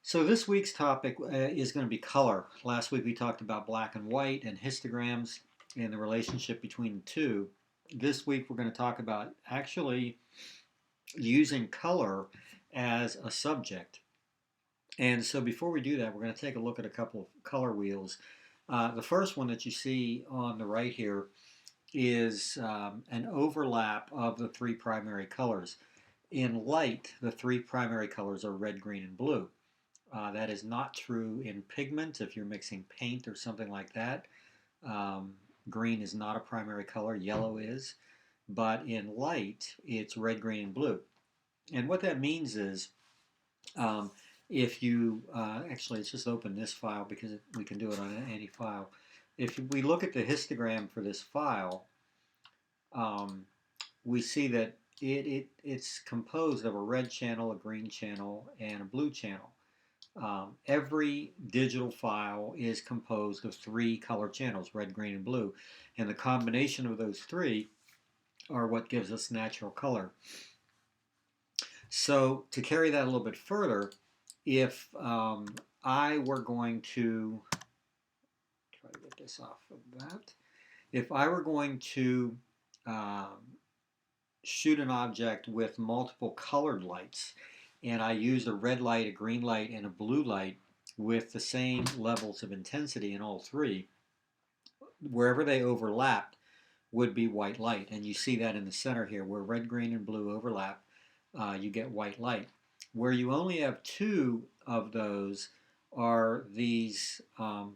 So this week's topic is going to be color. Last week we talked about black and white and histograms and the relationship between the two. This week we're going to talk about actually using color as a subject. And so before we do that, we're going to take a look at a couple of color wheels. The first one that you see on the right here is an overlap of the three primary colors. In light, the three primary colors are red, green, and blue. That is not true in pigment if you're mixing paint or something like that. Um, Green is not a primary color, yellow is. But in light, it's red, green, and blue. And what that means is um, if you, actually, let's just open this file because we can do it on any file. If we look at the histogram for this file, um, we see that it's composed of a red channel, a green channel, and a blue channel. Every digital file is composed of three color channels, red, green, and blue. And the combination of those three are what gives us natural color. So to carry that a little bit further, if I were going to, try to get this off of that, if I were going to um, shoot an object with multiple colored lights, and I used a red light, a green light, and a blue light with the same levels of intensity in all three, wherever they overlapped would be white light. And you see that in the center here, where red, green, and blue overlap, you get white light. Where you only have two of those are these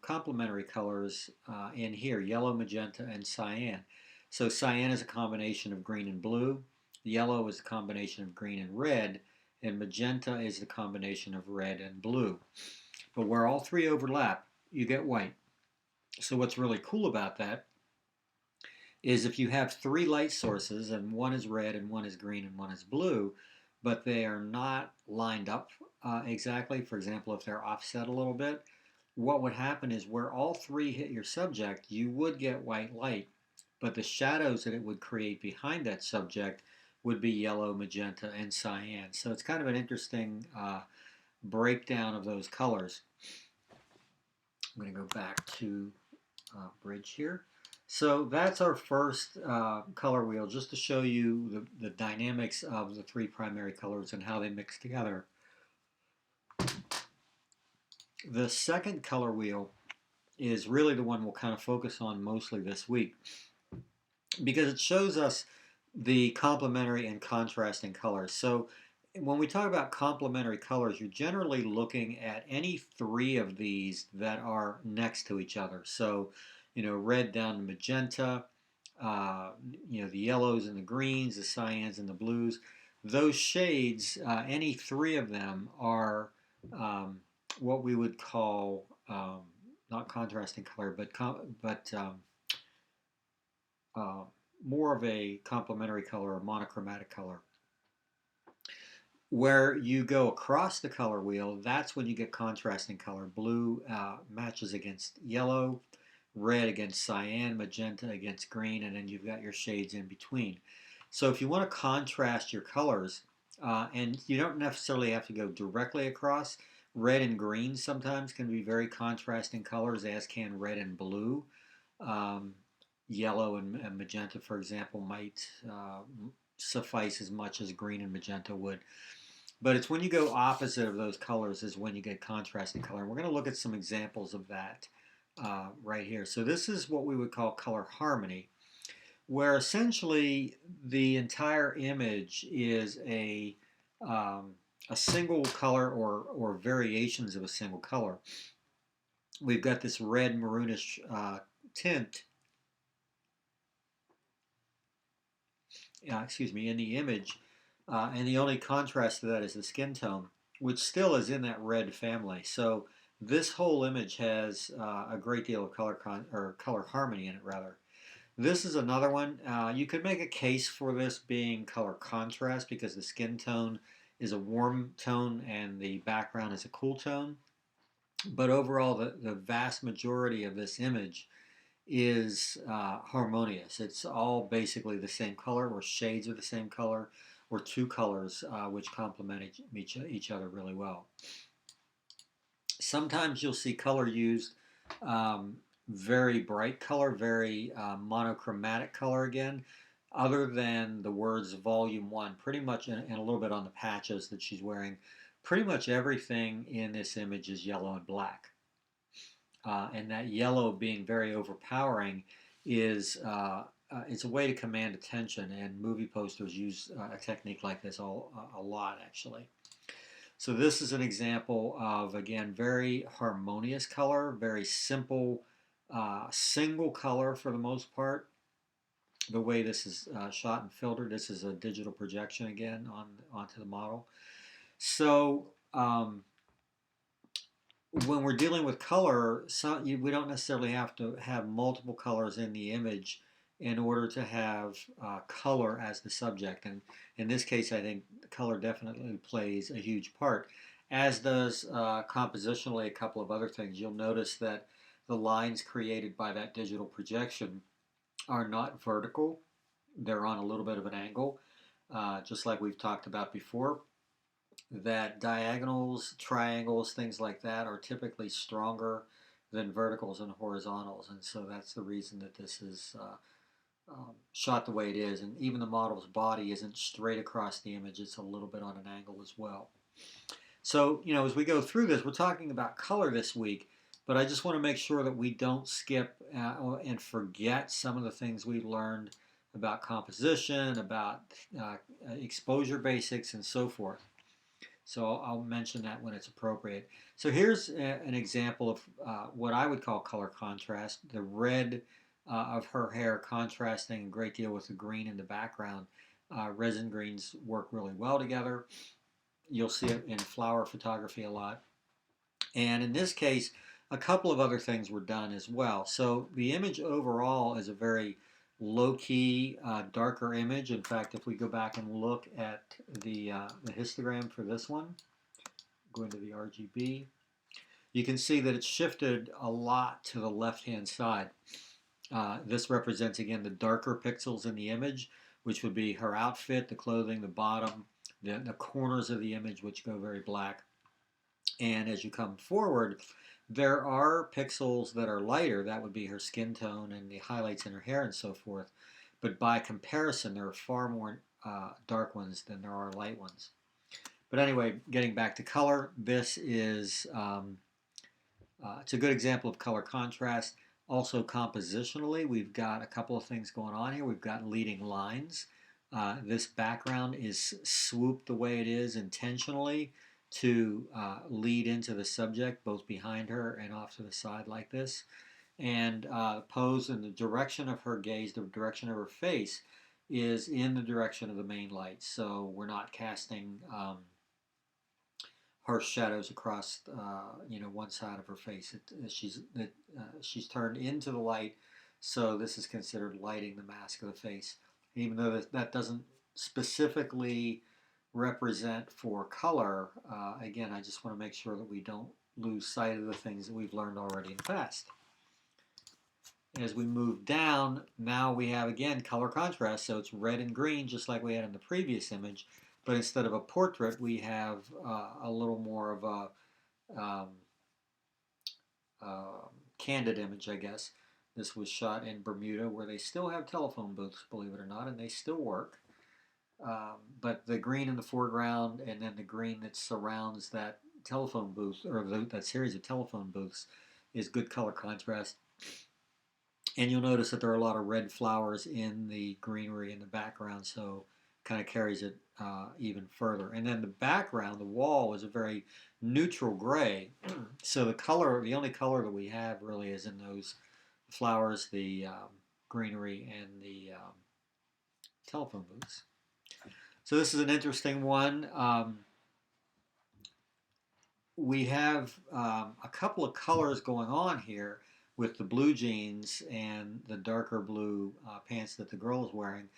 complementary colors in here, yellow, magenta, and cyan. So cyan is a combination of green and blue, yellow is a combination of green and red, and magenta is the combination of red and blue. But where all three overlap, you get white. So what's really cool about that is if you have three light sources and one is red and one is green and one is blue, but they are not lined up exactly, for example, if they're offset a little bit, what would happen is where all three hit your subject, you would get white light, but the shadows that it would create behind that subject would be yellow, magenta, and cyan. So it's kind of an interesting breakdown of those colors. I'm going to go back to bridge here. So that's our first color wheel, just to show you the dynamics of the three primary colors and how they mix together. The second color wheel is really the one we'll kind of focus on mostly this week because it shows us the complementary and contrasting colors. So when we talk about complementary colors, you're generally looking at any three of these that are next to each other. So, red down to magenta, uh, the yellows and the greens, the cyans and the blues. Those shades, any three of them are what we would call not contrasting color, but uh, more of a complementary color, a monochromatic color. Where you go across the color wheel, that's when you get contrasting color. Blue matches against yellow, red against cyan, magenta against green, and then you've got your shades in between. So if you want to contrast your colors, and you don't necessarily have to go directly across, red and green sometimes can be very contrasting colors, as can red and blue. Um, Yellow and magenta, for example, might suffice as much as green and magenta would. But it's when you go opposite of those colors is when you get contrasting color. And we're going to look at some examples of that right here. So this is what we would call color harmony, where essentially the entire image is a single color or variations of a single color. We've got this red maroonish tint, in the image, and the only contrast to that is the skin tone, which still is in that red family. So this whole image has a great deal of or color harmony in it, rather. This is another one. You could make a case for this being color contrast because the skin tone is a warm tone and the background is a cool tone. But overall, the vast majority of this image is harmonious. It's all basically the same color, or shades of the same color, or two colors which complement each other really well. Sometimes you'll see color used, um, very bright color, very monochromatic color again, other than the words volume one, pretty much, and a little bit on the patches that she's wearing. Pretty much everything in this image is yellow and black. And that yellow being very overpowering is it's a way to command attention, and movie posters use a technique like this a lot actually. So this is an example of, again, very harmonious color, very simple, single color for the most part. The way this is shot and filtered, this is a digital projection again onto the model. So when we're dealing with color, we don't necessarily have to have multiple colors in the image in order to have color as the subject. And in this case, I think color definitely plays a huge part, as does compositionally a couple of other things. You'll notice that the lines created by that digital projection are not vertical. They're on a little bit of an angle, just like we've talked about before, that diagonals, triangles, things like that are typically stronger than verticals and horizontals, and so that's the reason that this is shot the way it is. And even the model's body isn't straight across the image, it's a little bit on an angle as well. So, as we go through this, we're talking about color this week, but I just want to make sure that we don't skip and forget some of the things we learned about composition, about exposure basics, and so forth. So I'll mention that when it's appropriate. So here's an example of what I would call color contrast. The red of her hair contrasting a great deal with the green in the background. Resin greens work really well together. You'll see it in flower photography a lot. And in this case, a couple of other things were done as well. So the image overall is a very low-key, darker image. In fact, if we go back and look at the histogram for this one, go into the RGB, you can see that it's shifted a lot to the left-hand side. This represents, again, the darker pixels in the image, which would be her outfit, the clothing, the bottom, the corners of the image, which go very black. And as you come forward, there are pixels that are lighter. That would be her skin tone and the highlights in her hair and so forth. But by comparison, there are far more dark ones than there are light ones. But anyway, getting back to color, this is it's a good example of color contrast. Also, compositionally, we've got a couple of things going on here. We've got leading lines. This background is swooped the way it is intentionally to lead into the subject, both behind her and off to the side like this. And pose in the direction of her gaze, the direction of her face, is in the direction of the main light. So we're not casting harsh shadows across one side of her face. She's turned into the light, so this is considered lighting the mask of the face. Even though that doesn't specifically represent for color, again, I just want to make sure that we don't lose sight of the things that we've learned already in the past. As we move down, now we have, again, color contrast, so it's red and green just like we had in the previous image, but instead of a portrait, we have a little more of a candid image, I guess. This was shot in Bermuda, where they still have telephone booths, believe it or not, and they still work. But the green in the foreground and then the green that surrounds that telephone booth, or that series of telephone booths, is good color contrast. And you'll notice that there are a lot of red flowers in the greenery in the background, so kind of carries it even further. And then the background, the wall, is a very neutral gray. So the only color that we have really is in those flowers, the greenery, and the telephone booths. So this is an interesting one. We have a couple of colors going on here with the blue jeans and the darker blue pants that the girl is wearing.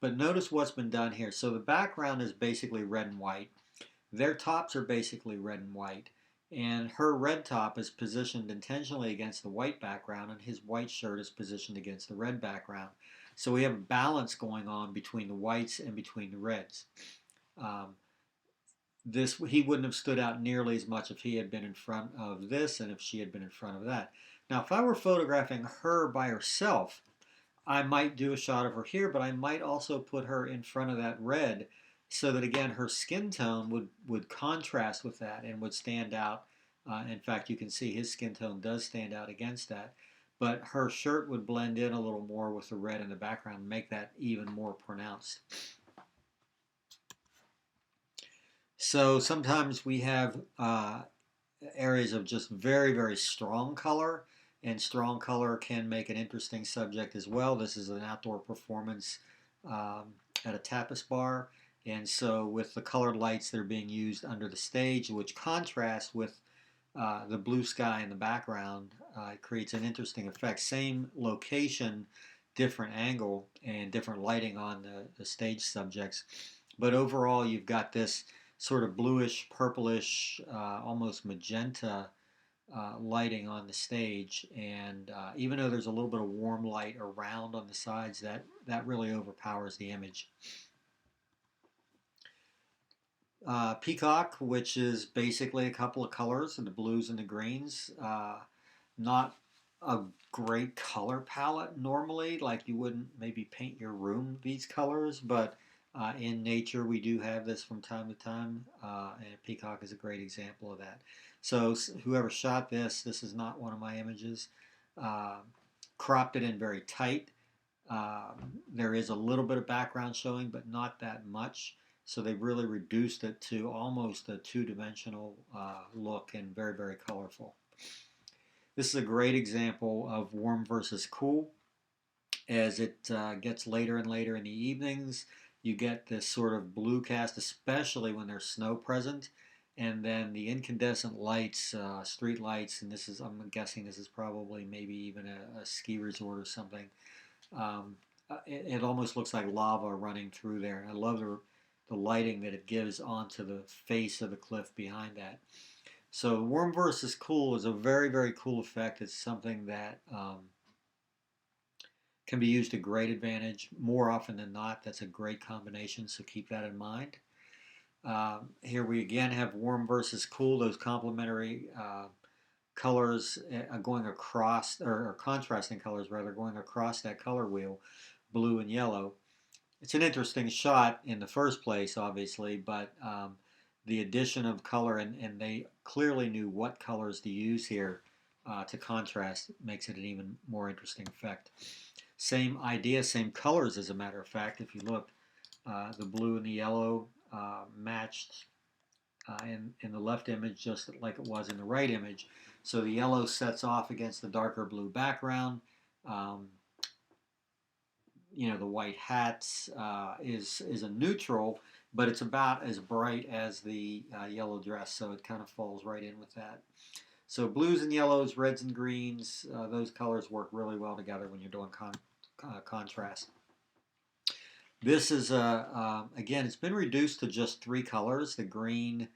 But notice what's been done here. So the background is basically red and white. Their tops are basically red and white. And her red top is positioned intentionally against the white background, and his white shirt is positioned against the red background. So we have a balance going on between the whites and between the reds. this he wouldn't have stood out nearly as much if he had been in front of this and if she had been in front of that. Now, if I were photographing her by herself, I might do a shot of her here, but I might also put her in front of that red so that again her skin tone would contrast with that and would stand out. In fact, you can see his skin tone does stand out against that, but her shirt would blend in a little more with the red in the background, make that even more pronounced. So sometimes we have areas of just very, very strong color, and strong color can make an interesting subject as well. This is an outdoor performance at a tapas bar, and so with the colored lights that are being used under the stage, which contrast with the blue sky in the background, it creates an interesting effect. Same location, different angle, and different lighting on the stage subjects. But overall, you've got this sort of bluish, purplish, almost magenta lighting on the stage. And even though there's a little bit of warm light around on the sides, that really overpowers the image. Peacock, which is basically a couple of colors, the blues and the greens. Not a great color palette normally, like you wouldn't maybe paint your room these colors, but in nature we do have this from time to time, and peacock is a great example of that. So whoever shot this is not one of my images. Uh, Cropped it in very tight. There is a little bit of background showing, but not that much. So they really reduced it to almost a two-dimensional look and very, very colorful. This is a great example of warm versus cool. As it gets later and later in the evenings, you get this sort of blue cast, especially when there's snow present. And then the incandescent lights, street lights, and this is, I'm guessing this is probably maybe even a ski resort or something. Um, it almost looks like lava running through there. And I love the lighting that it gives onto the face of the cliff behind that. So warm versus cool is a very, very cool effect. It's something that can be used to great advantage more often than not. That's a great combination, so keep that in mind. Here we again have warm versus cool, those complementary colors going across, or contrasting colors rather, going across that color wheel, blue and yellow. It's an interesting shot in the first place, obviously, but the addition of color, and they clearly knew what colors to use here to contrast, makes it an even more interesting effect. Same idea, same colors, as a matter of fact. If you look, the blue and the yellow matched in the left image just like it was in the right image. So the yellow sets off against the darker blue background. Um, the white hats is a neutral, but it's about as bright as the yellow dress, so it kind of falls right in with that. So blues and yellows, reds and greens, those colors work really well together when you're doing contrast. This is, again, it's been reduced to just three colors, the green,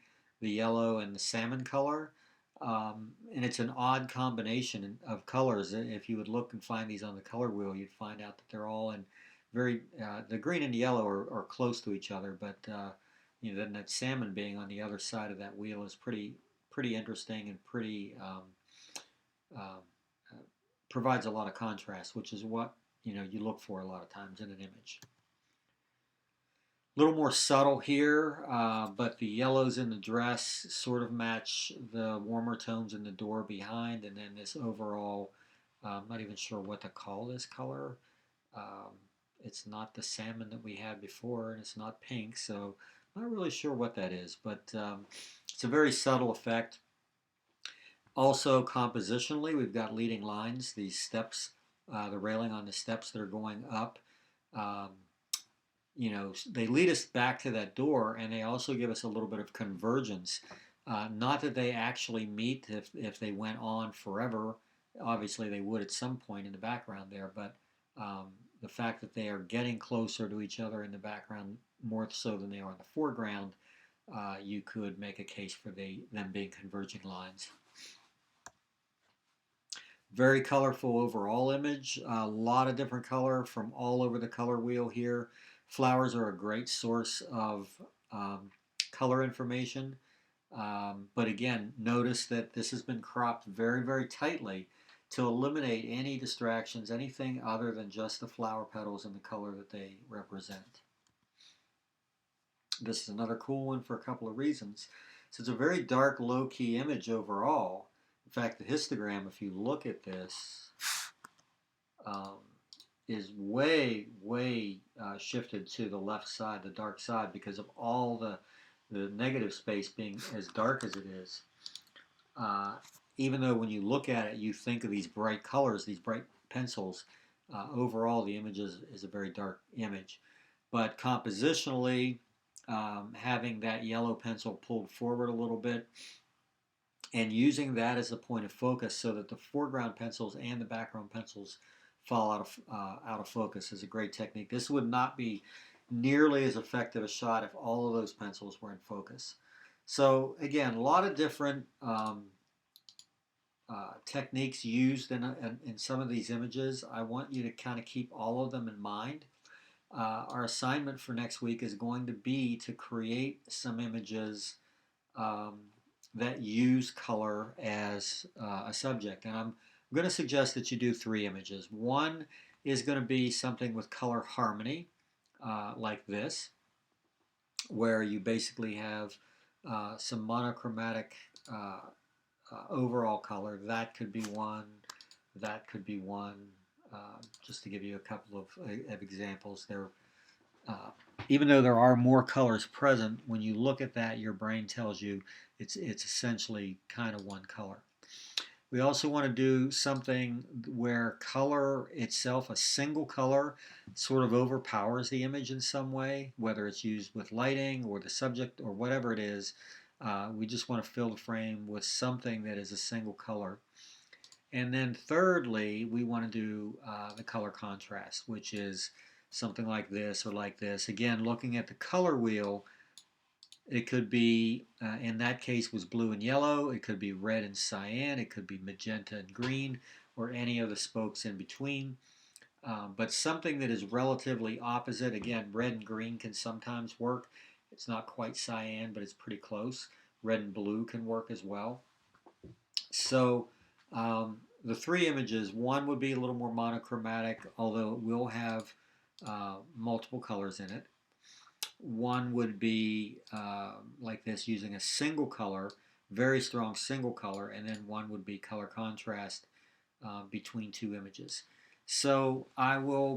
the yellow, and the salmon color. And it's an odd combination of colors. If you would look and find these on the color wheel, you'd find out that they're all in the green and yellow are close to each other, but then that salmon being on the other side of that wheel is pretty interesting and pretty uh, provides a lot of contrast, which is what you look for a lot of times in an image. A little more subtle here, but the yellows in the dress sort of match the warmer tones in the door behind, and then this overall, I'm not even sure what to call this color. Um, it's not the salmon that we had before, and it's not pink, so I'm not really sure what that is, but it's a very subtle effect. Also, compositionally, we've got leading lines, these steps, the railing on the steps that are going up. Um, they lead us back to that door, and they also give us a little bit of convergence. Not that they actually meet if they went on forever. Obviously, they would at some point in the background there, but the fact that they are getting closer to each other in the background more so than they are in the foreground, you could make a case for them being converging lines. Very colorful overall image. A lot of different color from all over the color wheel here. Flowers are a great source of color information. But again, notice that this has been cropped very, very tightly to eliminate any distractions, anything other than just the flower petals and the color that they represent. This is another cool one for a couple of reasons. So it's a very dark, low-key image overall. In fact, the histogram, if you look at this, um, is way, way shifted to the left side, the dark side, because of all the negative space being as dark as it is. Uh, Even though when you look at it, you think of these bright colors, these bright pencils, overall the image is a very dark image. But compositionally, having that yellow pencil pulled forward a little bit and using that as a point of focus so that the foreground pencils and the background pencils fall out of focus is a great technique. This would not be nearly as effective a shot if all of those pencils were in focus. So again, a lot of different techniques used in some of these images. I want you to kind of keep all of them in mind. Our assignment for next week is going to be to create some images that use color as a subject. And I'm going to suggest that you do 3 images. One is going to be something with color harmony, like this, where you basically have some monochromatic overall color. That could be one, that could be one. Just to give you a couple of examples there. Even though there are more colors present, when you look at that, your brain tells you it's essentially kind of one color. We also want to do something where color itself, a single color, sort of overpowers the image in some way, whether it's used with lighting or the subject or whatever it is. We just want to fill the frame with something that is a single color. And then thirdly, we want to do the color contrast, which is something like this or like this. Again, looking at the color wheel, it could be, in that case, was blue and yellow. It could be red and cyan. It could be magenta and green, or any of the spokes in between. But something that is relatively opposite. Again, red and green can sometimes work. It's not quite cyan, but it's pretty close. Red and blue can work as well. So the 3 images, one would be a little more monochromatic, although it will have multiple colors in it. One would be like this, using a single color, very strong single color, and then one would be color contrast between 2 images. So I will